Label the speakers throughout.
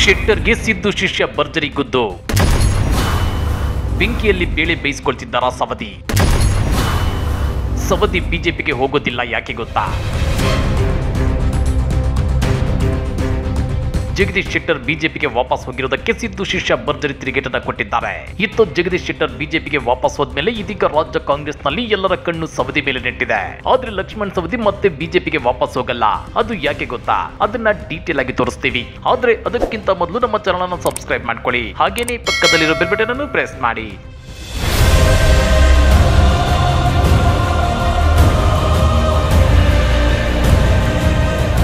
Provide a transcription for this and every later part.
Speaker 1: ಶೆಟ್ಟರ್ಗೆ ಸಿದ್ದು ಶಿಷ್ಯ ಭರ್ಜರಿ ಗುದ್ದು. ಬೆಂಕಿಯಲ್ಲಿ ಬೇಳೆ ಬೇಯಿಸಿಕೊಳ್ತಿದ್ದಾರಾ ಸವದಿ ಬಿಜೆಪಿಗೆ ಹೋಗೋದಿಲ್ಲ ಯಾಕೆ ಗೊತ್ತಾ? ಜಗದೀಶ್ ಶೆಟ್ಟರ್ ಬಿಜೆಪಿಗೆ ವಾಪಸ್ ಹೋಗಿರೋದಕ್ಕೆ ಸಿದ್ದು ಶಿಷ್ಯ ಭರ್ಜರಿ ತಿರುಗೇಟನ್ನ ಕೊಟ್ಟಿದ್ದಾರೆ. ಇತ್ತು ಜಗದೀಶ್ ಶೆಟ್ಟರ್ ಬಿಜೆಪಿಗೆ ವಾಪಸ್ ಹೋದ್ಮೇಲೆ ಇದೀಗ ರಾಜ್ಯ ಕಾಂಗ್ರೆಸ್ನಲ್ಲಿ ಎಲ್ಲರ ಕಣ್ಣು ಸವದಿ ಮೇಲೆ ನೆಟ್ಟಿದೆ. ಆದ್ರೆ ಲಕ್ಷ್ಮಣ್ ಸವದಿ ಮತ್ತೆ ಬಿಜೆಪಿಗೆ ವಾಪಸ್ ಹೋಗಲ್ಲ. ಅದು ಯಾಕೆ ಗೊತ್ತಾ? ಅದನ್ನ ಡೀಟೇಲ್ ಆಗಿ ತೋರಿಸ್ತೀವಿ. ಆದ್ರೆ ಅದಕ್ಕಿಂತ ಮೊದಲು ನಮ್ಮ ಚಾನಲ್ ಅನ್ನು ಸಬ್ಸ್ಕ್ರೈಬ್ ಮಾಡ್ಕೊಳ್ಳಿ. ಹಾಗೇನೇ ಪಕ್ಕದಲ್ಲಿರೋ ಬೆಲ್ ಬಟನ್ ಅನ್ನು ಪ್ರೆಸ್ ಮಾಡಿ.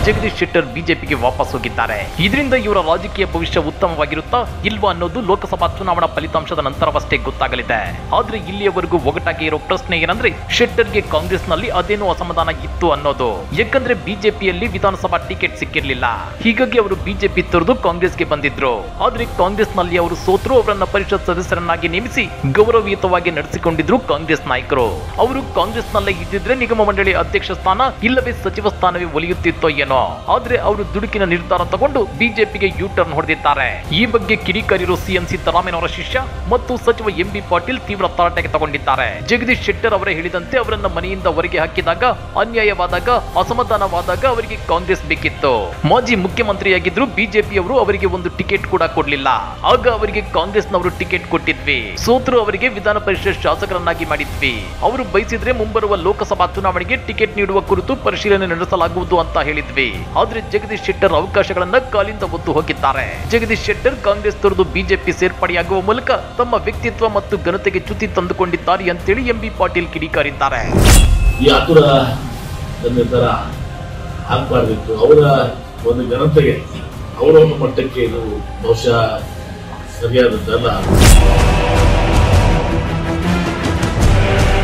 Speaker 1: ಜಗದೀಶ್ ಶೆಟ್ಟರ್ ಬಿಜೆಪಿಗೆ ವಾಪಸ್ ಹೋಗಿದ್ದಾರೆ. ಇದರಿಂದ ಇವರ ರಾಜಕೀಯ ಭವಿಷ್ಯ ಉತ್ತಮವಾಗಿರುತ್ತಾ ಇಲ್ವಾ ಅನ್ನೋದು ಲೋಕಸಭಾ ಚುನಾವಣಾ ಫಲಿತಾಂಶದ ನಂತರವಷ್ಟೇ ಗೊತ್ತಾಗಲಿದೆ. ಆದ್ರೆ ಇಲ್ಲಿಯವರೆಗೂ ಒಗಟಾಗಿ ಇರೋ ಪ್ರಶ್ನೆ ಏನಂದ್ರೆ, ಶೆಟ್ಟರ್ಗೆ ಕಾಂಗ್ರೆಸ್ನಲ್ಲಿ ಅದೇನೋ ಅಸಮಾಧಾನ ಇತ್ತು ಅನ್ನೋದು. ಯಾಕಂದ್ರೆ ಬಿಜೆಪಿಯಲ್ಲಿ ವಿಧಾನಸಭಾ ಟಿಕೆಟ್ ಸಿಕ್ಕಿರ್ಲಿಲ್ಲ. ಹೀಗಾಗಿ ಅವರು ಬಿಜೆಪಿ ತೊರೆದು ಕಾಂಗ್ರೆಸ್ಗೆ ಬಂದಿದ್ರು. ಆದ್ರೆ ಕಾಂಗ್ರೆಸ್ನಲ್ಲಿ ಅವರು ಸೋತರು. ಅವರನ್ನ ಪರಿಷತ್ ಸದಸ್ಯರನ್ನಾಗಿ ನೇಮಿಸಿ ಗೌರವಯುತವಾಗಿ ನಡೆಸಿಕೊಂಡಿದ್ರು ಕಾಂಗ್ರೆಸ್ ನಾಯಕರು. ಅವರು ಕಾಂಗ್ರೆಸ್ನಲ್ಲೇ ಇದ್ದಿದ್ರೆ ನಿಗಮ ಮಂಡಳಿ ಅಧ್ಯಕ್ಷ ಸ್ಥಾನ ಇಲ್ಲವೇ ಸಚಿವ ಸ್ಥಾನವೇ ಒಲಿಯುತ್ತಿತ್ತೋ ಏನೋ. ಆದ್ರೆ ಅವರು ದುಡುಕಿನ ನಿರ್ಧಾರ ತಗೊಂಡು ಬಿಜೆಪಿಗೆ ಯೂ ಟರ್ನ್ ಹೊಡೆದಿದ್ದಾರೆ. ಈ ಬಗ್ಗೆ ಕಿಡಿಕಾರಿರೋ ಸಿಎಂ ಸಿದ್ದರಾಮಯ್ಯ ಅವರ ಶಿಷ್ಯ ಮತ್ತು ಸಚಿವ ಎಂಬಿ ಪಾಟೀಲ್ ತೀವ್ರ ತರಾಟೆಗೆ ತಗೊಂಡಿದ್ದಾರೆ. ಜಗದೀಶ್ ಶೆಟ್ಟರ್ ಅವರೇ ಹೇಳಿದಂತೆ ಅವರನ್ನ ಮನೆಯಿಂದ ಹೊರಗೆ ಹಾಕಿದಾಗ, ಅನ್ಯಾಯವಾದಾಗ, ಅಸಮಾಧಾನವಾದಾಗ ಅವರಿಗೆ ಕಾಂಗ್ರೆಸ್ ಬೇಕಿತ್ತು. ಮಾಜಿ ಮುಖ್ಯಮಂತ್ರಿಯಾಗಿದ್ರು ಬಿಜೆಪಿಯವರು ಅವರಿಗೆ ಒಂದು ಟಿಕೆಟ್ ಕೂಡ ಕೊಡ್ಲಿಲ್ಲ. ಆಗ ಅವರಿಗೆ ಕಾಂಗ್ರೆಸ್ನವರು ಟಿಕೆಟ್ ಕೊಟ್ಟಿದ್ವಿ. ಸೋತರು ಅವರಿಗೆ ವಿಧಾನ ಪರಿಷತ್ ಶಾಸಕರನ್ನಾಗಿ ಮಾಡಿದ್ವಿ. ಅವರು ಬಯಸಿದ್ರೆ ಮುಂಬರುವ ಲೋಕಸಭಾ ಚುನಾವಣೆಗೆ ಟಿಕೆಟ್ ನೀಡುವ ಕುರಿತು ಪರಿಶೀಲನೆ ನಡೆಸಲಾಗುವುದು ಅಂತ ಹೇಳಿದ್ವಿ. ಆದ್ರೆ ಜಗದೀಶ್ ಶೆಟ್ಟರ್ ಅವಕಾಶಗಳನ್ನ ಕಾಲಿಂದ ಒದ್ದು ಹೋಗಿದ್ದಾರೆ. ಜಗದೀಶ್ ಶೆಟ್ಟರ್ ಕಾಂಗ್ರೆಸ್ ತೊರೆದು ಬಿಜೆಪಿ ಸೇರ್ಪಡೆಯಾಗುವ ಮೂಲಕ ತಮ್ಮ ವ್ಯಕ್ತಿತ್ವ ಮತ್ತು ಘನತೆಗೆ ಚ್ಯುತಿ ತಂದುಕೊಂಡಿದ್ದಾರೆ ಅಂತೇಳಿ ಎಂಬಿ ಪಾಟೀಲ್ ಕಿಡಿಕಾರಿದ್ದಾರೆ.
Speaker 2: ಈ ಆತುರ ನಿರ್ಧಾರ ಆಗ್ಬಾರ್ದಿತ್ತು. ಅವರ ಒಂದು ಘನತೆಗೆ, ಅವರ ಒಂದು ಮಟ್ಟಕ್ಕೆ ಇದು ಬಹುಶಃ ಸರಿಯಾದದ್ದಲ್ಲ.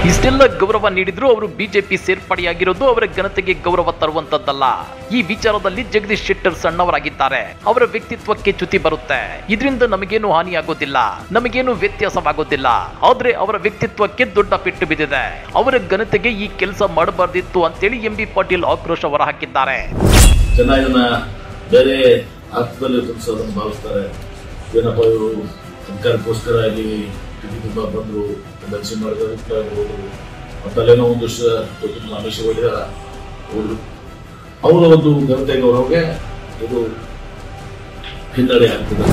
Speaker 1: ಇಷ್ಟೆಲ್ಲ ಗೌರವ ನೀಡಿದ್ರು ಅವರು ಬಿಜೆಪಿ ಸೇರ್ಪಡೆಯಾಗಿರೋದು ಅವರ ಘನತೆಗೆ ಗೌರವ ತರುವಂತದ್ದಲ್ಲ. ಈ ವಿಚಾರದಲ್ಲಿ ಜಗದೀಶ್ ಶೆಟ್ಟರ್ ಸಣ್ಣವರಾಗಿದ್ದಾರೆ. ಅವರ ವ್ಯಕ್ತಿತ್ವಕ್ಕೆ ಚ್ಯುತಿ ಬರುತ್ತೆ. ಇದರಿಂದ ನಮಗೇನು ಹಾನಿಯಾಗೋದಿಲ್ಲ, ನಮಗೇನು ವ್ಯತ್ಯಾಸವಾಗೋದಿಲ್ಲ. ಆದ್ರೆ ಅವರ ವ್ಯಕ್ತಿತ್ವಕ್ಕೆ ದೊಡ್ಡ ಪೆಟ್ಟು ಬಿದ್ದಿದೆ. ಅವರ ಘನತೆಗೆ ಈ ಕೆಲಸ ಮಾಡಬಾರ್ದಿತ್ತು ಅಂತೇಳಿ ಎಂಬಿ ಪಾಟೀಲ್ ಆಕ್ರೋಶ ಹೊರಹಾಕಿದ್ದಾರೆ.
Speaker 2: ಜನ ಇದನ್ನ ಬೇರೆ ಅರ್ಥದಲ್ಲಿ ತಿಳಿಸೋದನ್ನು ಭಾವಿಸ್ತಾರೆ. ಏನಪ್ಪ ಇವರು ಸರ್ಕಾರಕ್ಕೋಸ್ಕರ ಇಲ್ಲಿ ಬಂದ್ರು ದರ್ಶನ ಮಾಡಿರ್ಬೋದು, ಮತ್ತಲ್ಲೇನೋ ಒಂದಿಷ್ಟು ಆಮಿಷ ಹೊಡೆದಾರ. ಅವರ ಒಂದು ಘನತೆ ಗೌರವಕ್ಕೆ ಇದು ಹಿನ್ನಡೆ ಆಗ್ತದೆ.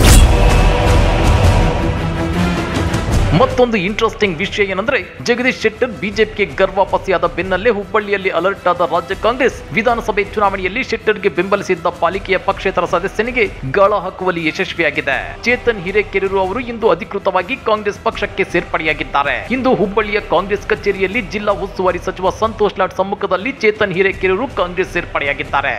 Speaker 1: ಮತ್ತೊಂದು ಇಂಟ್ರೆಸ್ಟಿಂಗ್ ವಿಷಯ ಏನಂದ್ರೆ, ಜಗದೀಶ್ ಶೆಟ್ಟರ್ ಬಿಜೆಪಿಗೆ ಗರ್ವಾಪಸಿಯಾದ ಬೆನ್ನಲ್ಲೇ ಹುಬ್ಬಳ್ಳಿಯಲ್ಲಿ ಅಲರ್ಟ್ ಆದ ರಾಜ್ಯ ಕಾಂಗ್ರೆಸ್ ವಿಧಾನಸಭೆ ಚುನಾವಣೆಯಲ್ಲಿ ಶೆಟ್ಟರ್ಗೆ ಬೆಂಬಲಿಸಿದ್ದ ಪಾಲಿಕೆಯ ಪಕ್ಷೇತರ ಸದಸ್ಯನಿಗೆ ಗಾಳ ಹಾಕುವಲ್ಲಿ ಯಶಸ್ವಿಯಾಗಿದೆ. ಚೇತನ್ ಹಿರೇಕೆರೂರು ಅವರು ಇಂದು ಅಧಿಕೃತವಾಗಿ ಕಾಂಗ್ರೆಸ್ ಪಕ್ಷಕ್ಕೆ ಸೇರ್ಪಡೆಯಾಗಿದ್ದಾರೆ. ಇಂದು ಹುಬ್ಬಳ್ಳಿಯ ಕಾಂಗ್ರೆಸ್ ಕಚೇರಿಯಲ್ಲಿ ಜಿಲ್ಲಾ ಉಸ್ತುವಾರಿ ಸಚಿವ ಸಂತೋಷ್ ಲಾಡ್ ಸಮ್ಮುಖದಲ್ಲಿ ಚೇತನ್ ಹಿರೇಕೆರೂರು ಕಾಂಗ್ರೆಸ್ ಸೇರ್ಪಡೆಯಾಗಿದ್ದಾರೆ.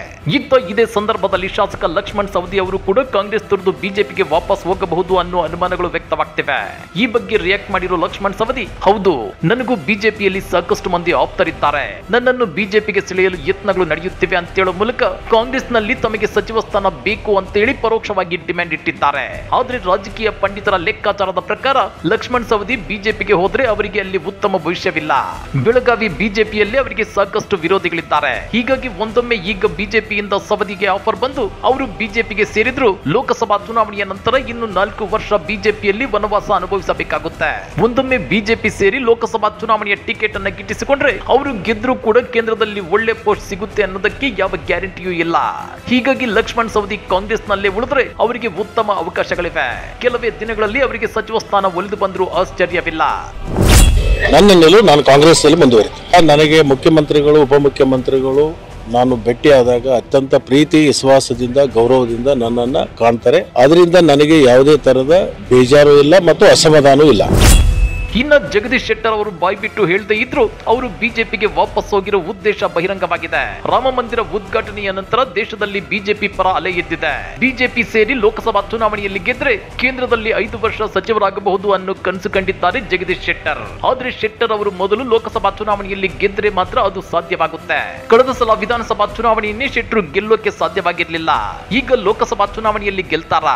Speaker 1: ಇದೇ ಸಂದರ್ಭದಲ್ಲಿ ಶಾಸಕ ಲಕ್ಷ್ಮಣ್ ಸವದಿ ಅವರು ಕೂಡ ಕಾಂಗ್ರೆಸ್ ತೊರೆದು ಬಿಜೆಪಿಗೆ ವಾಪಸ್ ಹೋಗಬಹುದು ಅನ್ನೋ ಅನುಮಾನಗಳು ವ್ಯಕ್ತವಾಗ್ತಿವೆ. ಈ ಬಗ್ಗೆ ರಿಯಾಕ್ಟ್ ಮಾಡಿರೋ ಲಕ್ಷ್ಮಣ್ ಸವದಿ, ಹೌದು, ನನಗೂ ಬಿಜೆಪಿಯಲ್ಲಿ ಸಾಕಷ್ಟು ಮಂದಿ ಆಪ್ತರಿದ್ದಾರೆ. ನನ್ನನ್ನು ಬಿಜೆಪಿಗೆ ಸೆಳೆಯಲು ಯತ್ನಗಳು ನಡೆಯುತ್ತಿವೆ ಅಂತೇಳೋ ಮೂಲಕ ಕಾಂಗ್ರೆಸ್ನಲ್ಲಿ ತಮಗೆ ಸಚಿವ ಸ್ಥಾನ ಬೇಕು ಅಂತೇಳಿ ಪರೋಕ್ಷವಾಗಿ ಡಿಮ್ಯಾಂಡ್ ಇಟ್ಟಿದ್ದಾರೆ. ಆದ್ರೆ ರಾಜಕೀಯ ಪಂಡಿತರ ಲೆಕ್ಕಾಚಾರದ ಪ್ರಕಾರ ಲಕ್ಷ್ಮಣ್ ಸವದಿ ಬಿಜೆಪಿಗೆ ಹೋದ್ರೆ ಅವರಿಗೆ ಅಲ್ಲಿ ಉತ್ತಮ ಭವಿಷ್ಯವಿಲ್ಲ. ಬೆಳಗಾವಿ ಬಿಜೆಪಿಯಲ್ಲಿ ಅವರಿಗೆ ಸಾಕಷ್ಟು ವಿರೋಧಿಗಳಿದ್ದಾರೆ. ಹೀಗಾಗಿ ಒಂದೊಮ್ಮೆ ಈಗ ಬಿಜೆಪಿಯಿಂದ ಸವದಿಗೆ ಆಫರ್ ಬಂದು ಅವರು ಬಿಜೆಪಿಗೆ ಸೇರಿದ್ರು ಲೋಕಸಭಾ ಚುನಾವಣೆಯ ನಂತರ ಇನ್ನು 4 ವರ್ಷ ಬಿಜೆಪಿಯಲ್ಲಿ ವನವಾಸ ಅನುಭವಿಸಬೇಕಾಗುತ್ತೆ. ಒಂದೊಮ್ಮೆ ಬಿಜೆಪಿ ಸೇರಿ ಲೋಕಸಭಾ ಚುನಾವಣೆಯ ಟಿಕೆಟ್ ಅನ್ನು ಗಿಟ್ಟಿಸಿಕೊಂಡ್ರೆ ಅವರು ಗೆದ್ರು ಕೂಡ ಕೇಂದ್ರದಲ್ಲಿ ಒಳ್ಳೆ ಪೋಸ್ಟ್ ಸಿಗುತ್ತೆ ಅನ್ನೋದಕ್ಕೆ ಯಾವ ಗ್ಯಾರಂಟಿಯೂ ಇಲ್ಲ. ಹೀಗಾಗಿ ಲಕ್ಷ್ಮಣ್ ಸವದಿ ಕಾಂಗ್ರೆಸ್ ನಲ್ಲೇ ಉಳಿದ್ರೆ ಅವರಿಗೆ ಉತ್ತಮ ಅವಕಾಶಗಳಿವೆ. ಕೆಲವೇ ದಿನಗಳಲ್ಲಿ ಅವರಿಗೆ ಸಚಿವ ಸ್ಥಾನ ಒಲಿದು ಬಂದರೂ ಆಶ್ಚರ್ಯವಿಲ್ಲ.
Speaker 3: ನನ್ನೆಲ್ಲೂ ನಾನು ಕಾಂಗ್ರೆಸ್ ನಲ್ಲಿ ಮುಂದುವರಿತೀನಿ. ನನಗೆ ಮುಖ್ಯಮಂತ್ರಿಗಳು, ಉಪಮುಖ್ಯಮಂತ್ರಿಗಳು ನಾನು ಭೇಟಿಯಾದಾಗ ಅತ್ಯಂತ ಪ್ರೀತಿ, ವಿಶ್ವಾಸದಿಂದ, ಗೌರವದಿಂದ ನನ್ನನ್ನ ಕಾಣ್ತಾರೆ. ಅದರಿಂದ ನನಗೆ ಯಾವುದೇ ತರದ ಬೇಜಾರು ಇಲ್ಲ ಮತ್ತು ಅಸಮಾಧಾನವೂ ಇಲ್ಲ.
Speaker 1: ಇನ್ನ ಜಗದೀಶ್ ಶೆಟ್ಟರ್ ಅವರು ಬಾಯ್ ಬಿಟ್ಟು ಹೇಳದೇ ಇದ್ರು ಅವರು ಬಿಜೆಪಿಗೆ ವಾಪಸ್ ಹೋಗಿರೋ ಉದ್ದೇಶ ಬಹಿರಂಗವಾಗಿದೆ. ರಾಮ ಮಂದಿರ ಉದ್ಘಾಟನೆಯ ನಂತರ ದೇಶದಲ್ಲಿ ಬಿಜೆಪಿ ಪರ ಅಲೆ ಎದ್ದಿದೆ. ಬಿಜೆಪಿ ಸೇರಿ ಲೋಕಸಭಾ ಚುನಾವಣೆಯಲ್ಲಿ ಗೆದ್ರೆ ಕೇಂದ್ರದಲ್ಲಿ 5 ವರ್ಷ ಸಚಿವರಾಗಬಹುದು ಅನ್ನೋ ಕನಸು ಕಂಡಿದ್ದಾರೆ ಜಗದೀಶ್ ಶೆಟ್ಟರ್. ಆದ್ರೆ ಶೆಟ್ಟರ್ ಅವರು ಮೊದಲು ಲೋಕಸಭಾ ಚುನಾವಣೆಯಲ್ಲಿ ಗೆದ್ರೆ ಮಾತ್ರ ಅದು ಸಾಧ್ಯವಾಗುತ್ತೆ. ಕಳೆದ ಸಲ ವಿಧಾನಸಭಾ ಚುನಾವಣೆಯನ್ನೇ ಶೆಟ್ಟರ್ ಗೆಲ್ಲೋಕೆ ಸಾಧ್ಯವಾಗಿರ್ಲಿಲ್ಲ. ಈಗ ಲೋಕಸಭಾ ಚುನಾವಣೆಯಲ್ಲಿ ಗೆಲ್ತಾರ.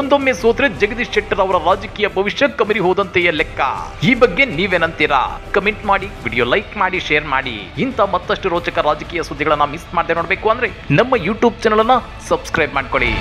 Speaker 1: ಒಂದೊಮ್ಮೆ ಸೋತ್ರೆ ಜಗದೀಶ್ ಶೆಟ್ಟರ್ ಅವರ ರಾಜಕೀಯ ಭವಿಷ್ಯ ಕಮರಿ ಹೋದಂತೆಯೇ ಲೆಕ್ಕ. ಈ ಬಗ್ಗೆ ನೀವೇನಂತೀರಾ? ಕಮೆಂಟ್ ಮಾಡಿ, ವಿಡಿಯೋ ಲೈಕ್ ಮಾಡಿ, ಶೇರ್ ಮಾಡಿ. ಇಂಥ ಮತ್ತಷ್ಟು ರೋಚಕ ರಾಜಕೀಯ ಸುದ್ದಿಗಳನ್ನ ಮಿಸ್ ಮಾಡದೆ ನೋಡಬೇಕು ಅಂದ್ರೆ ನಮ್ಮ ಯೂಟ್ಯೂಬ್ ಚಾನೆಲ್ ಅನ್ನ ಸಬ್ಸ್ಕ್ರೈಬ್ ಮಾಡ್ಕೊಳ್ಳಿ.